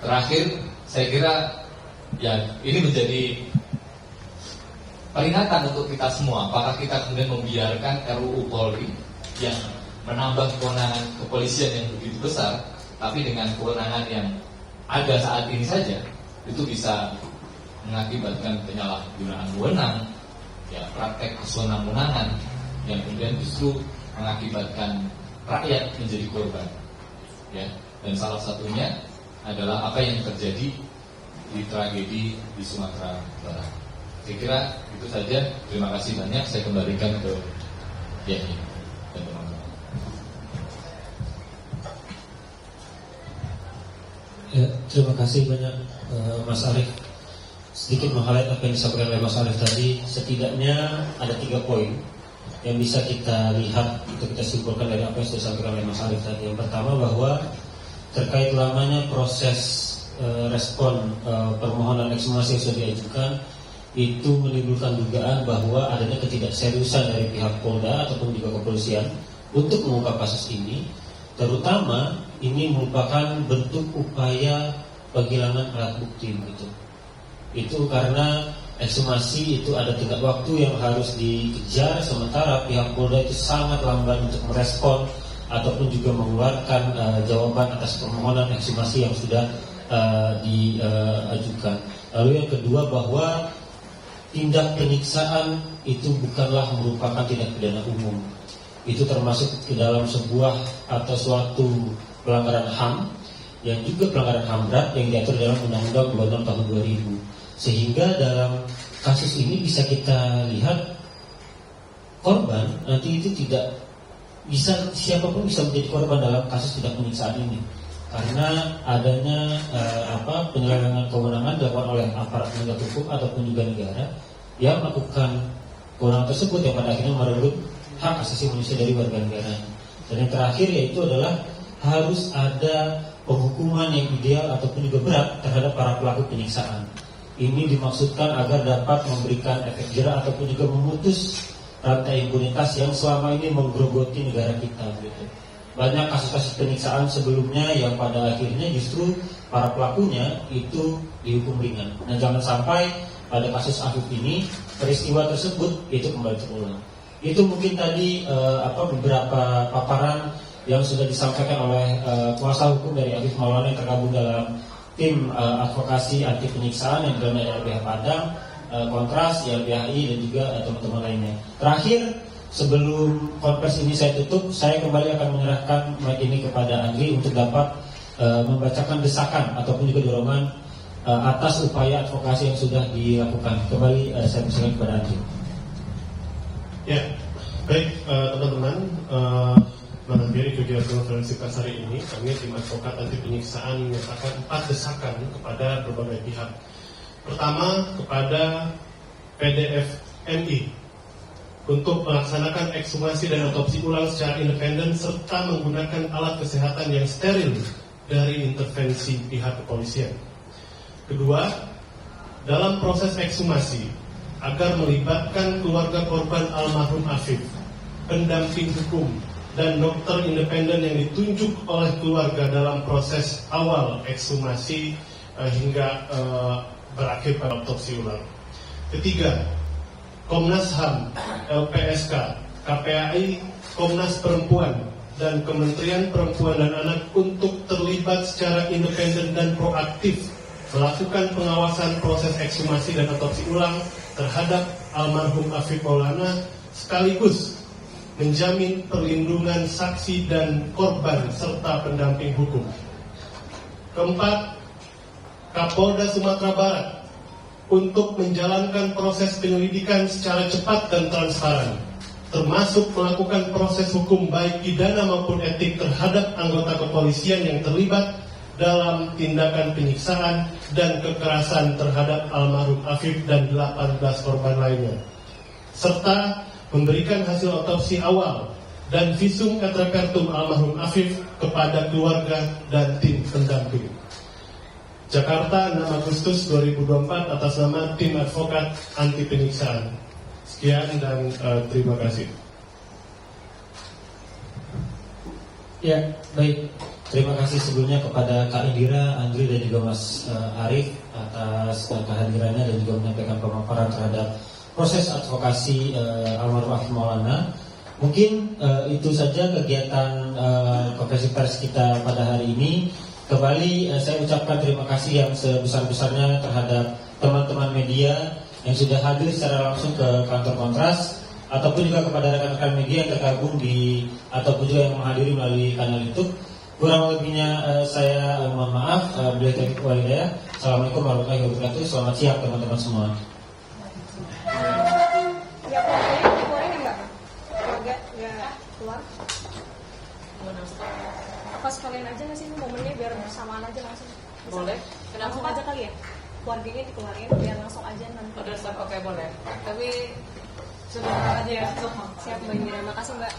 Speaker 4: Terakhir, saya kira ya ini menjadi peringatan untuk kita semua. Apakah kita kemudian membiarkan RUU Polri yang menambah kewenangan kepolisian yang begitu besar, tapi dengan kewenangan yang ada saat ini saja, itu bisa mengakibatkan penyalahgunaan wewenang, ya, praktek kewenangan yang kemudian justru mengakibatkan rakyat menjadi korban, ya. Dan salah satunya adalah apa yang terjadi di tragedi di Sumatera Barat. Saya kira itu saja. Terima kasih banyak. Saya kembalikan ke Yahya dan teman-teman.
Speaker 1: Ya, terima kasih banyak Mas Arief. Sedikit meng-highlight apa yang disampaikan oleh Mas Arief tadi. Setidaknya ada 3 poin yang bisa kita lihat, untuk kita simpulkan dari apa yang sudah disampaikan oleh Mas Arief tadi. Yang pertama, bahwa terkait lamanya proses respon permohonan ekshumasi yang sudah diajukan, itu menimbulkan dugaan bahwa adanya ketidakseriusan dari pihak Polda ataupun juga kepolisian untuk mengungkap kasus ini, terutama ini merupakan bentuk upaya penghilangan alat bukti begitu. Itu karena ekshumasi itu ada tenggat waktu yang harus dikejar, sementara pihak Polda itu sangat lamban untuk merespon ataupun juga mengeluarkan jawaban atas permohonan ekshumasi yang sudah diajukan. Lalu yang kedua, bahwa tindak penyiksaan itu bukanlah merupakan tindak pidana umum. Itu termasuk ke dalam sebuah atau suatu pelanggaran HAM yang juga pelanggaran HAM berat yang diatur dalam Undang-Undang 26 tahun 2000. Sehingga dalam kasus ini bisa kita lihat korban nanti itu tidak bisa, siapapun bisa menjadi korban dalam kasus tindak penyiksaan ini, karena adanya penyelewengan kewenangan dilakukan oleh aparat penegak hukum ataupun juga negara yang melakukan kewenangan tersebut yang pada akhirnya merenggut hak asasi manusia dari warga negara. Dan yang terakhir yaitu adalah harus ada penghukuman yang ideal ataupun juga berat terhadap para pelaku penyiksaan. Ini dimaksudkan agar dapat memberikan efek jera ataupun juga memutus rantai impunitas yang selama ini menggerogoti negara kita. Gitu. Banyak kasus-kasus penyiksaan sebelumnya yang pada akhirnya justru para pelakunya itu dihukum ringan. Nah, jangan sampai pada kasus Afif ini peristiwa tersebut itu kembali terulang. Itu mungkin tadi beberapa paparan yang sudah disampaikan oleh kuasa hukum dari Afif Maulana yang tergabung dalam tim advokasi anti penyiksaan yang dipimpin oleh LBH Padang, Kontras, YLBHI dan juga teman-teman lainnya. Terakhir, sebelum konferensi ini saya tutup, saya kembali akan menyerahkan mic ini kepada Andri untuk dapat membacakan desakan ataupun juga dorongan atas upaya advokasi yang sudah dilakukan. Kembali saya persilakan kepada Andri.
Speaker 2: Ya, baik teman-teman. Menghadiri kegiatan konferensi pers hari ini, kami tim advokat anti penyiksaan menyatakan 4 desakan kepada berbagai pihak. Pertama, kepada PDF MI untuk melaksanakan ekshumasi dan otopsi ulang secara independen serta menggunakan alat kesehatan yang steril dari intervensi pihak kepolisian. Kedua, dalam proses ekshumasi agar melibatkan keluarga korban almarhum Afif, pendamping hukum dan dokter independen yang ditunjuk oleh keluarga dalam proses awal ekshumasi hingga berakhir pada otopsi ulang. Ketiga, Komnas HAM, LPSK, KPAI, Komnas Perempuan, dan Kementerian Perempuan dan Anak untuk terlibat secara independen dan proaktif melakukan pengawasan proses ekshumasi dan otopsi ulang terhadap almarhum Afif Maulana, sekaligus menjamin perlindungan saksi dan korban serta pendamping hukum. Keempat, Kapolda Sumatera Barat untuk menjalankan proses penyelidikan secara cepat dan transparan, termasuk melakukan proses hukum baik pidana maupun etik terhadap anggota kepolisian yang terlibat dalam tindakan penyiksaan dan kekerasan terhadap almarhum Afif dan 18 korban lainnya, serta memberikan hasil otopsi awal dan visum et repertum almarhum Afif kepada keluarga dan tim pendamping. Jakarta, 6 Agustus 2024, atas nama tim advokat anti penyiksaan. Sekian dan terima kasih.
Speaker 1: Ya, baik. Terima kasih sebelumnya kepada Kak Indira, Andri dan juga Mas Arief atas kehadirannya dan juga menyampaikan pemaparan terhadap proses advokasi almarhum Afif Maulana. Mungkin itu saja kegiatan konferensi pers kita pada hari ini. Kembali saya ucapkan terima kasih yang sebesar-besarnya terhadap teman-teman media yang sudah hadir secara langsung ke kantor Kontras, ataupun juga kepada rekan-rekan media yang tergabung di ataupun juga yang menghadiri melalui kanal YouTube. Kurang lebihnya saya mohon maaf. Bila taufiq wal hidayah. Assalamualaikum warahmatullahi wabarakatuh. Selamat siang teman-teman semua.
Speaker 5: Ya, keluarin enggak? Keluarga enggak keluar? Apa sekalian aja nggak sih momennya biar bersamaan aja langsung?
Speaker 6: Boleh.
Speaker 5: Langsung aja kali ya? Keluarganya dikeluarin biar langsung aja nanti.
Speaker 6: Udah stop, oke boleh. Tapi sebentar aja ya.
Speaker 5: Siap Mbak Indira, makasih Mbak.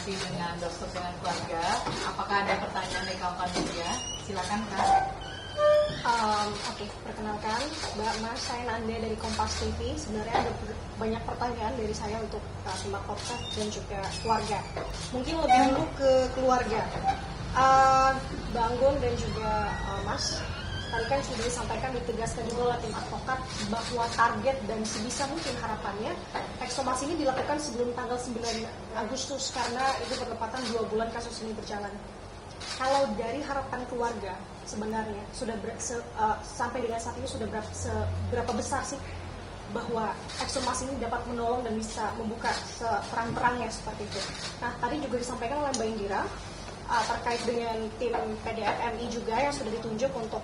Speaker 6: konsultasi dengan dokter dengan keluarga. Apakah ada pertanyaan dari kawan media? Silakan Kak.
Speaker 5: Oke, perkenalkan Mbak Mas, saya Nanda dari Kompas TV. Sebenarnya ada banyak pertanyaan dari saya untuk Simak Podcast dan juga keluarga. Mungkin lebih dulu ke keluarga. Mbak Anggun dan juga Mas, tadi kan sudah disampaikan, ditegaskan juga oleh tim advokat bahwa target dan sebisa mungkin harapannya ekshumasi ini dilakukan sebelum tanggal 9 Agustus karena itu bertepatan 2 bulan kasus ini berjalan. Kalau dari harapan keluarga sebenarnya sudah sampai dengan saat ini sudah seberapa besar sih bahwa ekshumasi ini dapat menolong dan bisa membuka terang-terangnya seperti itu. Nah, tadi juga disampaikan oleh Mbak Indira terkait dengan tim PDFMI juga yang sudah ditunjuk untuk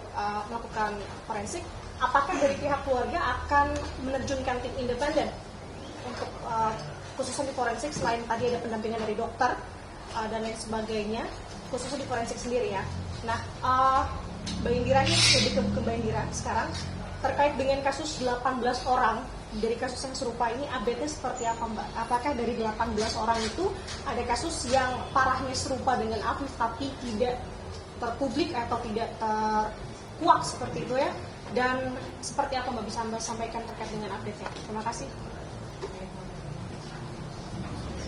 Speaker 5: melakukan forensik. Apakah dari pihak keluarga akan menerjunkan tim independen untuk khususnya di forensik selain tadi ada pendampingan dari dokter dan lain sebagainya, khususnya di forensik sendiri ya. Nah, Mbak Indira ini lebih ke Mbak Indira sekarang terkait dengan kasus 18 orang dari kasus yang serupa ini, update-nya seperti apa Mbak? Apakah dari 18 orang itu ada kasus yang parahnya serupa dengan Afif tapi tidak terpublik atau tidak terkuak seperti itu ya? Dan seperti apa Mbak bisa Mbak sampaikan terkait dengan update-nya? Terima kasih.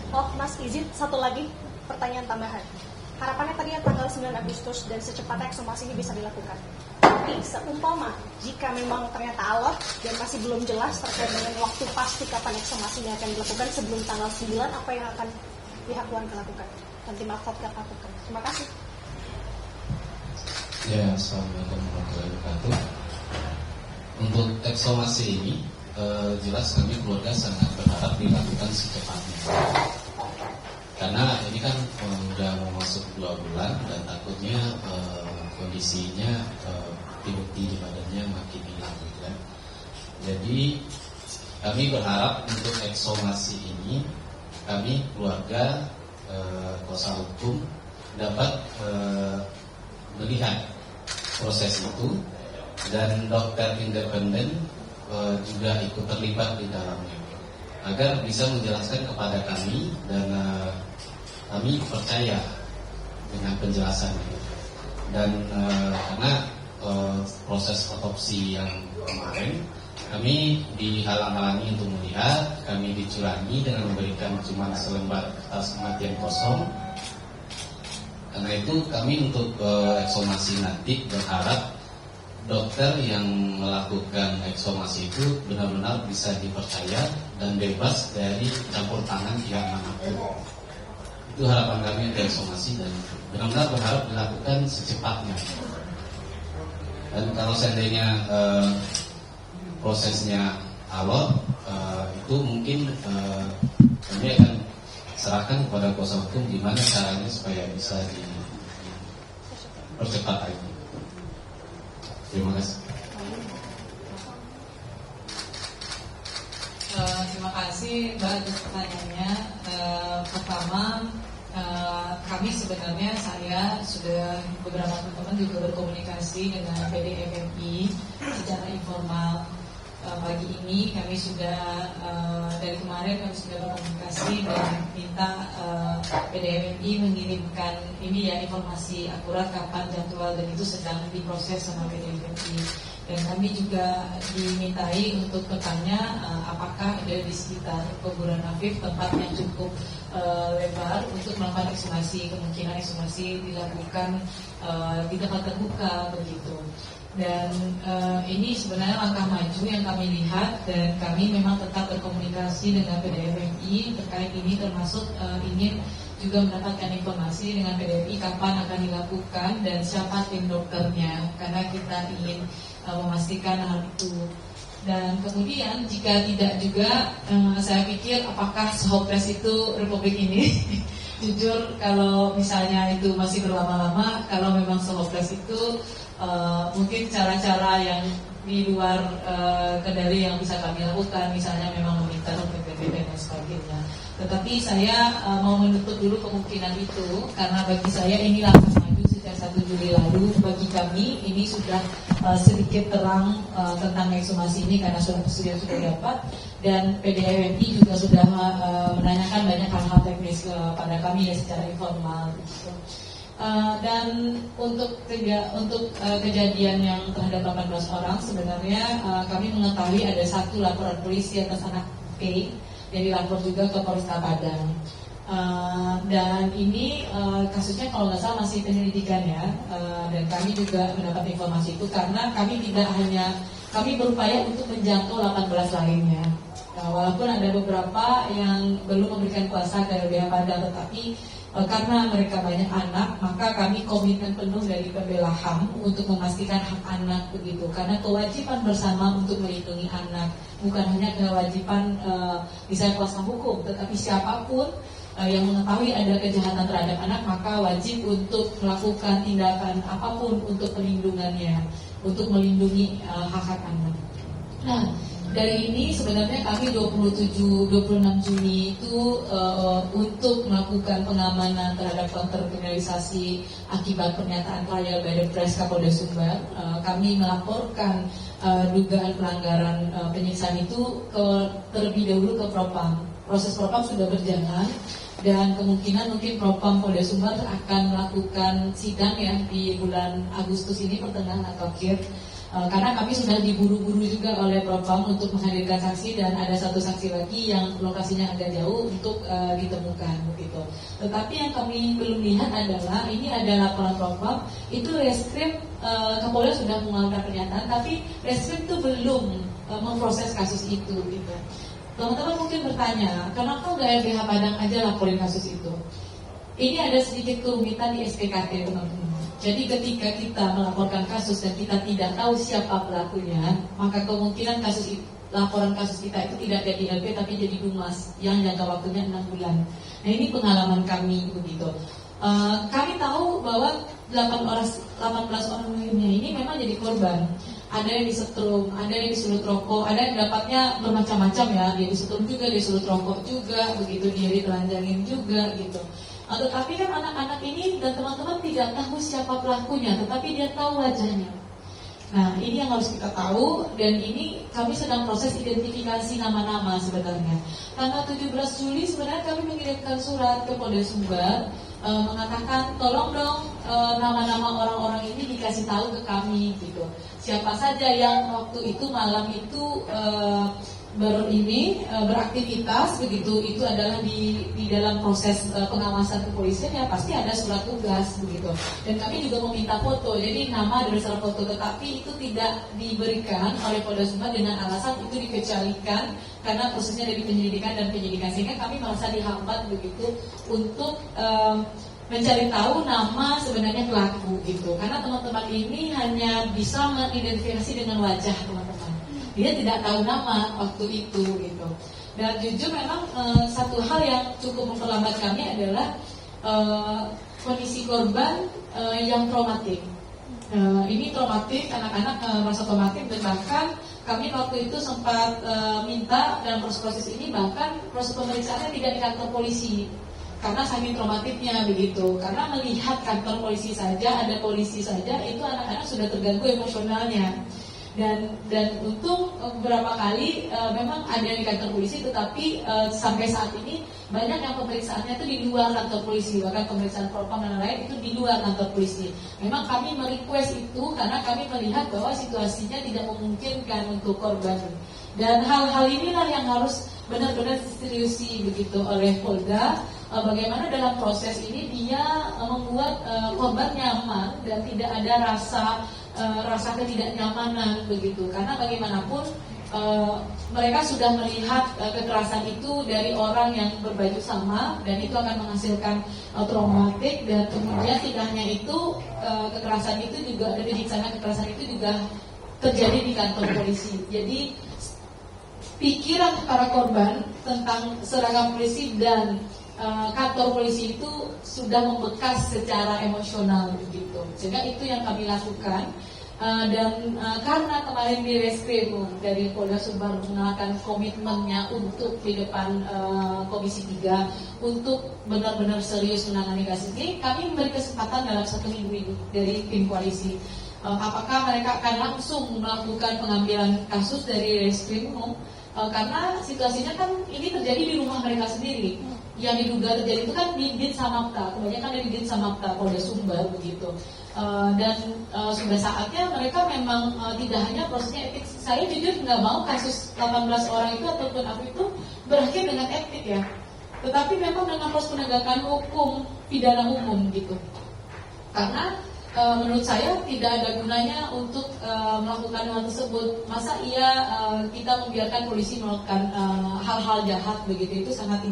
Speaker 5: Oh Mas, izin satu lagi pertanyaan tambahan. Harapannya tadi tanggal 9 Agustus dan secepatnya ekshumasi ini bisa dilakukan. Tapi seumpama jika memang ternyata alot dan masih belum jelas terkait dengan waktu pasti kapan ekshumasi ini akan dilakukan sebelum tanggal 9, apa yang akan pihak keluarga lakukan dan tim advokat lakukan? Terima kasih.
Speaker 7: Ya, assalamualaikum warahmatullahi wabarakatuh. Untuk ekshumasi ini jelas kami keluarga sangat berharap dilakukan secepatnya. Karena ini kan udah mau masuk 2 bulan dan takutnya kondisinya bukti di badannya makin hilang gitu kan. Jadi kami berharap untuk ekshumasi ini kami keluarga kuasa hukum dapat melihat proses itu dan dokter independen juga ikut terlibat di dalamnya agar bisa menjelaskan kepada kami dan kami percaya dengan penjelasan itu. Dan karena proses otopsi yang kemarin kami dihalang-halangi untuk melihat, kami dicurangi dengan memberikan cuma selembar kertas kematian kosong. Karena itu kami untuk ekshumasi nanti berharap dokter yang melakukan ekshumasi itu benar-benar bisa dipercaya dan bebas dari campur tangan pihak manapun. Itu harapan kami untuk ekshumasi dan benar-benar berharap dilakukan secepatnya. Dan kalau seandainya prosesnya alot, itu mungkin kami akan serahkan kepada kuasa hukum gimana caranya supaya bisa dipercepat lagi. Terima kasih.
Speaker 3: Terima kasih Mbak atas pertanyaannya. Pertama, kami sebenarnya saya sudah beberapa teman-teman juga berkomunikasi dengan PDFMI secara informal. Pagi ini kami sudah dari kemarin kami sudah berkomunikasi dan minta PDFMI mengirimkan ini ya informasi akurat kapan jadwal dan itu sedang diproses sama PDFMI. Dan kami juga dimintai untuk bertanya apakah ada di sekitar kuburan Afif tempat yang cukup lebar untuk melakukan ekshumasi, kemungkinan ekshumasi dilakukan di tempat terbuka begitu. Dan ini sebenarnya langkah maju yang kami lihat dan kami memang tetap berkomunikasi dengan PDFMI terkait ini, termasuk ingin juga mendapatkan informasi dengan PDFMI kapan akan dilakukan dan siapa tim dokternya karena kita ingin memastikan hal itu. Dan kemudian jika tidak juga saya pikir apakah sehopeless itu Republik ini jujur kalau misalnya itu masih berlama-lama, kalau memang sehopeless itu mungkin cara-cara yang di luar kendali yang bisa kami lakukan, misalnya memang meminta PPP dan sebagainya. Tetapi saya mau menutup dulu kemungkinan itu karena bagi saya ini langkah maju sejak 1 Juli lalu. Bagi kami ini sudah sedikit terang tentang ekshumasi ini karena sudah dapat, dan PDIWMI juga sudah menanyakan banyak hal-hal teknis kepada kami ya secara informal gitu. Dan untuk kejadian yang terhadap 18 orang sebenarnya kami mengetahui ada 1 laporan polisi atas anak P yang dilapor juga ke Polresta Padang. Dan ini kasusnya kalau nggak salah masih penyelidikan ya, dan kami juga mendapat informasi itu karena kami berupaya untuk menjangkau 18 lainnya. Walaupun ada beberapa yang belum memberikan kuasa ke LBH Padang, tetapi karena mereka banyak anak, maka kami komitmen penuh dari Pembela HAM untuk memastikan hak anak begitu. Karena kewajiban bersama untuk melindungi anak, bukan hanya kewajiban misalnya kuasa hukum, tetapi siapapun yang mengetahui ada kejahatan terhadap anak, maka wajib untuk melakukan tindakan apapun untuk pelindungannya, untuk melindungi hak-hak anak. Nah, dari ini sebenarnya kami 26 Juni itu untuk melakukan pengamanan terhadap kontrkriminalisasi akibat pernyataan trial by the press Kapolda Sumbar. Kami melaporkan dugaan pelanggaran penyiksaan itu terlebih dahulu ke Propam. Proses Propam sudah berjalan dan kemungkinan mungkin Propam Polda Sumbar akan melakukan sidang ya di bulan Agustus ini, pertengahan atau akhir. Karena kami sudah diburu-buru juga oleh Propam untuk menghadirkan saksi, dan ada 1 saksi lagi yang lokasinya agak jauh untuk ditemukan begitu. Tetapi yang kami belum lihat adalah ini ada laporan Propam, itu Reskrim Kapolda sudah mengeluarkan pernyataan, tapi Reskrim itu belum memproses kasus itu gitu. Teman-teman mungkin bertanya, kenapa nggak LBH Padang aja laporin kasus itu? Ini ada sedikit kerumitan di SPKT teman-teman. Jadi ketika kita melaporkan kasus dan kita tidak tahu siapa pelakunya, maka kemungkinan laporan kasus kita itu tidak jadi LP tapi jadi Dumas yang jangka waktunya 6 bulan. Nah, ini pengalaman kami begitu. Kami tahu bahwa 18 orang lainnya ini memang jadi korban. Ada yang disetrum, ada yang disulut rokok, ada yang dapatnya bermacam-macam ya. Dia disetrum juga, dia disulut rokok juga, begitu dia ditelanjangin juga gitu. Tetapi kan anak-anak ini dan teman-teman tidak tahu siapa pelakunya, tetapi dia tahu wajahnya. Nah, ini yang harus kita tahu, dan ini kami sedang proses identifikasi nama-nama sebenarnya. Tanggal 17 Juli sebenarnya kami mengirimkan surat ke Polda Sumbar mengatakan tolong dong nama-nama orang-orang ini dikasih tahu ke kami gitu. Siapa saja yang waktu itu malam itu beraktivitas begitu, itu adalah di dalam proses pengawasan kepolisian ya pasti ada surat tugas begitu. Dan kami juga meminta foto, jadi nama berdasarkan foto, tetapi itu tidak diberikan oleh Polda Sumbar dengan alasan itu dikecualikan karena prosesnya dari penyelidikan dan penyidikan, sehingga kami merasa dihambat begitu untuk mencari tahu nama sebenarnya pelaku gitu. Karena teman-teman ini hanya bisa mengidentifikasi dengan wajah teman-teman. Dia tidak tahu nama waktu itu gitu. Dan jujur memang satu hal yang cukup memperlambat kami adalah kondisi korban yang traumatik. Ini traumatik, anak-anak merasa traumatik, dan bahkan kami waktu itu sempat minta dalam proses ini, bahkan proses pemeriksaannya tidak di kantor polisi karena saking traumatiknya begitu. Karena melihat kantor polisi saja, ada polisi saja, itu anak-anak sudah terganggu emosionalnya. Dan untung beberapa kali memang ada di kantor polisi, tetapi sampai saat ini banyak yang pemeriksaannya itu di luar kantor polisi, bahkan pemeriksaan propam dan lain itu di luar kantor polisi. Memang kami merequest itu karena kami melihat bahwa situasinya tidak memungkinkan untuk korban. Dan hal-hal inilah yang harus benar-benar diseriusi begitu oleh Polda. Bagaimana dalam proses ini dia membuat korban nyaman dan tidak ada rasa ketidaknyamanan begitu, karena bagaimanapun mereka sudah melihat kekerasan itu dari orang yang berbaju sama, dan itu akan menghasilkan traumatik. Dan kemudian tidak hanya itu, kekerasan itu juga, penyiksaan kekerasan itu juga terjadi di kantor polisi. Jadi pikiran para korban tentang seragam polisi dan kantor polisi itu sudah membekas secara emosional begitu. Sehingga itu yang kami lakukan. Karena kemarin di Reskrim dari Polda Sumbar mengenalkan komitmennya untuk di depan Komisi 3 untuk benar-benar serius menangani kasus ini, kami memberi kesempatan dalam 1 minggu ini dari tim koalisi. Apakah mereka akan langsung melakukan pengambilan kasus dari Reskrim? Karena situasinya kan ini terjadi di rumah mereka sendiri. Yang diduga terjadi itu kan di Dit Samapta, kebanyakan dari Dit Samapta Polda Sumbar begitu. Sudah saatnya mereka memang tidak hanya prosesnya etik. Saya jujur nggak mau kasus 18 orang itu ataupun apa itu berakhir dengan etik ya. Tetapi memang dengan proses penegakan hukum, pidana umum gitu. Karena menurut saya tidak ada gunanya untuk melakukan hal tersebut. Masa kita membiarkan polisi melakukan hal-hal jahat begitu, itu sangat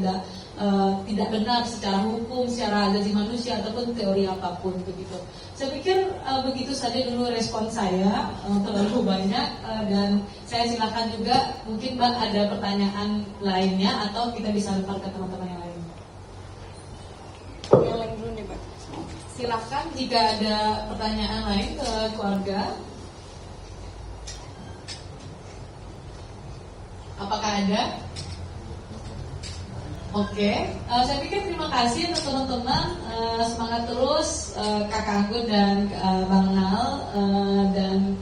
Speaker 3: tidak benar secara hukum, secara asasi manusia ataupun teori apapun begitu. Saya pikir begitu saja dulu respon saya, terlalu banyak dan saya silakan juga mungkin Mbak ada pertanyaan lainnya atau kita bisa lempar ke teman-teman yang lain.
Speaker 5: Yang lain dulu nih Mbak.
Speaker 3: Silakan jika ada pertanyaan lain ke keluarga. Apakah ada? Oke, saya pikir terima kasih untuk teman-teman, semangat terus Kakak Agun dan Bang Nal, dan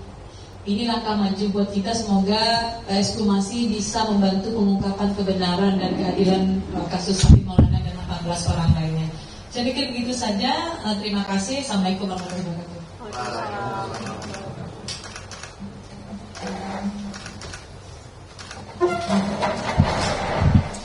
Speaker 3: ini langkah maju buat kita. Semoga ekshumasi bisa membantu pengungkapan kebenaran dan keadilan kasus Habib Maulana dan 18 orang lainnya. Saya pikir begitu saja, terima kasih, assalamualaikum warahmatullahi wabarakatuh.
Speaker 5: Waalaikumsalam.